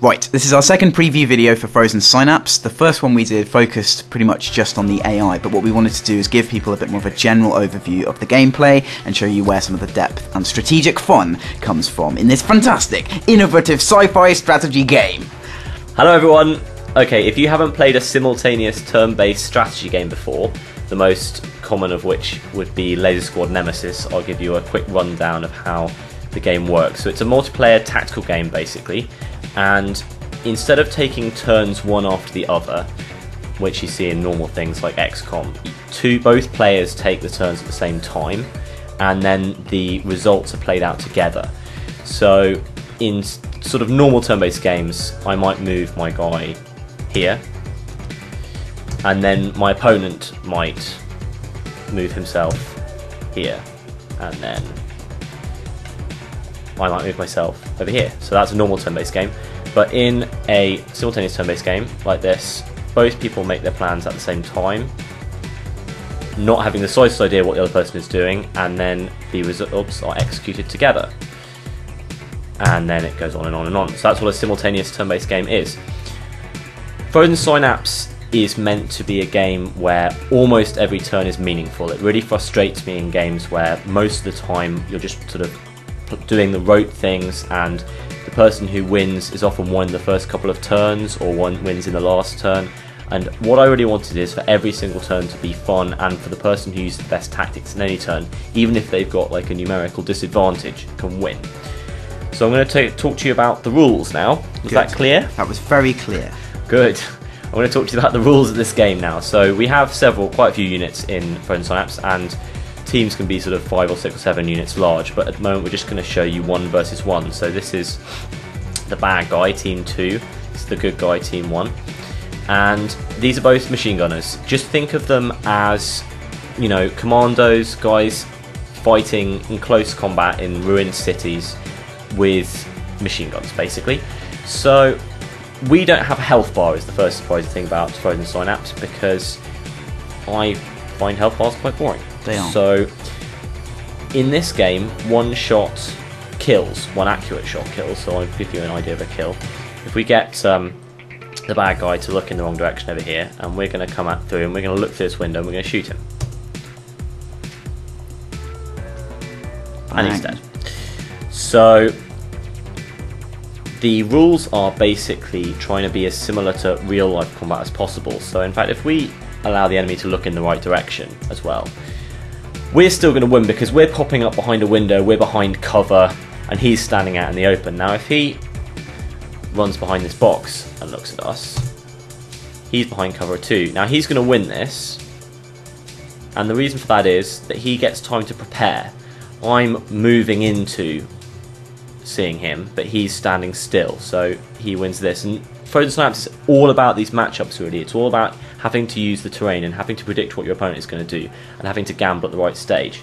Right, this is our second preview video for Frozen Synapse. The first one we did focused pretty much just on the AI, but what we wanted to do is give people a bit more of a general overview of the gameplay and show you where some of the depth and strategic fun comes from in this fantastic, innovative sci-fi strategy game. Hello everyone! Okay, if you haven't played a simultaneous turn-based strategy game before, the most common of which would be Laser Squad Nemesis, I'll give you a quick rundown of how the game works. So it's a multiplayer tactical game basically, and instead of taking turns one after the other, which you see in normal things like XCOM, both players take the turns at the same time, and then the results are played out together. So in sort of normal turn-based games, I might move my guy here, and then my opponent might move himself here, and then I might move myself over here. So that's a normal turn-based game. But in a simultaneous turn-based game like this, both people make their plans at the same time, not having the slightest idea what the other person is doing, and then the results are executed together. And then it goes on and on and on. So that's what a simultaneous turn-based game is. Frozen Synapse is meant to be a game where almost every turn is meaningful. It really frustrates me in games where most of the time you're just sort of doing the rote things, and the person who wins is often won in the first couple of turns, or one wins in the last turn. And what I really wanted is for every single turn to be fun, and for the person who uses the best tactics in any turn, even if they've got like a numerical disadvantage, can win. So I'm going to talk to you about the rules now. Was that clear? That was very clear. Good. I'm going to talk to you about the rules of this game now. So we have quite a few units in Frozen Synapse, and teams can be sort of 5 or 6 or 7 units large, but at the moment we're just going to show you 1 versus 1. So this is the bad guy, team 2, this is the good guy, team 1, and these are both machine gunners. Just think of them as, you know, commandos, guys fighting in close combat in ruined cities with machine guns basically. So we don't have a health bar, is the first surprising thing about Frozen Synapse, because I find health bars quite boring. They are. So in this game, one shot kills, one accurate shot kills, so I'll give you an idea of a kill. If we get the bad guy to look in the wrong direction over here, and we're going to come through and we're going to look through this window and we're going to shoot him. And he's dead. So the rules are basically trying to be as similar to real life combat as possible. So in fact, if we allow the enemy to look in the right direction as well, we're still going to win because we're popping up behind a window, we're behind cover, and he's standing out in the open. Now if he runs behind this box and looks at us, he's behind cover too. Now he's going to win this, and the reason for that is that he gets time to prepare. I'm moving into seeing him, but he's standing still, so he wins this. And Frozen Synapse is all about these matchups really. It's all about having to use the terrain and having to predict what your opponent is going to do, and having to gamble at the right stage.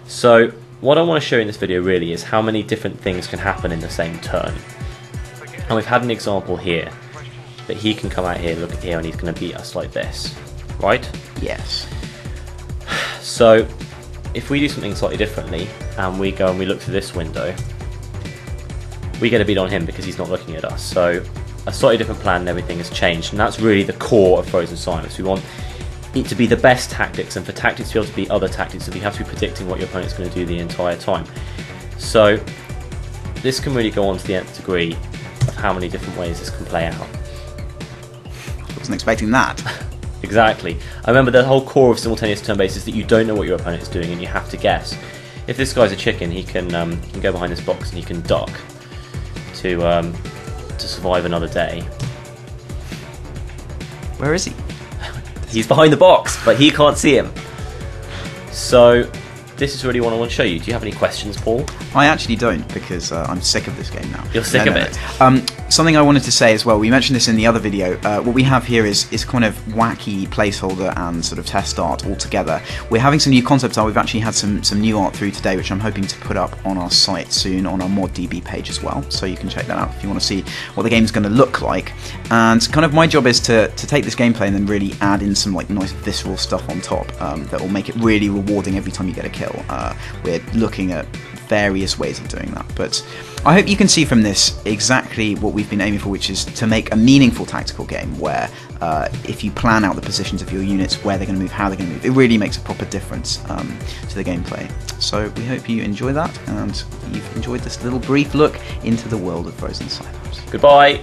So what I want to show in this video really is how many different things can happen in the same turn. And we've had an example here, that he can come out here, look at here, and he's going to beat us like this, right? Yes. So if we do something slightly differently, and we go and we look through this window, we get a beat on him because he's not looking at us. So a slightly different plan and everything has changed, and that's really the core of Frozen Synapse. We want it to be the best tactics, and for tactics to be able to beat other tactics, you have to be predicting what your opponent's going to do the entire time. So this can really go on to the nth degree of how many different ways this can play out. Wasn't expecting that. Exactly. I remember the whole core of simultaneous turn-based is that you don't know what your opponent is doing and you have to guess. If this guy's a chicken, he can go behind this box and he can duck to survive another day. Where is he? He's behind the box, but he can't see him. So this is really what I want to show you. Do you have any questions, Paul? I actually don't, because I'm sick of this game now. You're sick of it? Something I wanted to say as well, we mentioned this in the other video, what we have here is kind of wacky placeholder and sort of test art all together. We're having some new concept art. We've actually had some new art through today, which I'm hoping to put up on our site soon on our ModDB page as well, so you can check that out if you want to see what the game's going to look like. And kind of my job is to take this gameplay and then really add in some like nice visceral stuff on top that will make it really rewarding every time you get a kill. We're looking at various ways of doing that. But I hope you can see from this exactly what we've been aiming for, which is to make a meaningful tactical game where if you plan out the positions of your units, where they're going to move, how they're going to move, it really makes a proper difference to the gameplay. So we hope you enjoy that, and you've enjoyed this little brief look into the world of Frozen Synapse. Goodbye.